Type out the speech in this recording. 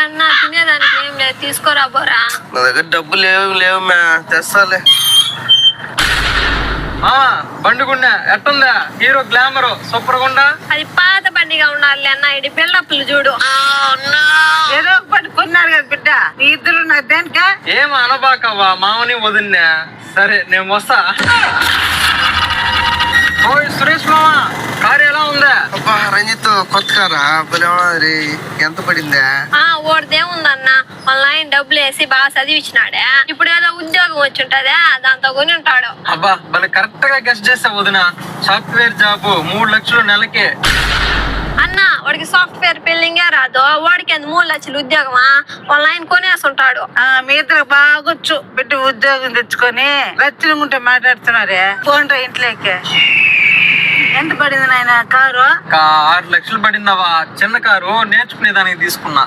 అన్న తినేదానికి ఏం లేదు, తీసుకోరా బోరా. నా దగ్గర డబ్బులు లేవు మ్యా, తెస్తాలే. బండిగుండా ఎట్టుందా? హీరో గ్లామర్ సూపర్ గుండా. అది పాత బండిగా ఉండాలి అన్న, ఇది బిల్డప్లు చూడు. ఏదో పట్టుకున్నారు కదా బిడ్డ, మీ ఇద్దరు నాకు దేనికా? ఏం అనబాకవ్వా, మామని వదిన్నా. సరే నేను వస్తా. ఓయ్ సురేష్ మామ, కారు ఎలా ఉందా? అబ్బా రంజిత్, కొత్త కారా రే, ఎంత పడిందా? ఓడిదేముందన్న, వాళ్ళ ఆయన డబ్బులు వేసి బాగా చదివించినాడే, ఇప్పుడు ఏదో ఉద్యోగం వచ్చి ఉంటదా, దాంతో కొని ఉంటాడు. అబ్బా భలే కరెక్ట్ గా గెస్ట్ చేస్తా వదిన. సాఫ్ట్వేర్ జాబ్ 3 లక్షలు నెలకే. అన్న వాడికి సాఫ్ట్వేర్ బిల్డింగే రాదు, వాడికి 3 లక్షలు ఉద్యోగమా? వాళ్ళ ఆయన కొనేసి ఉంటాడు. మీ ఇద్దరు బాగొచ్చు బిడ్డ ఉద్యోగం తెచ్చుకొని రచ్చినగుంటే మాట్లాడుతున్నారే. పోండ్రా ఇంట్లోకి. ఎంత పడింది నాయన కారు? 6 లక్షలు పడిందవా. చిన్న కారు నేర్చుకునే దానికి తీసుకున్నా.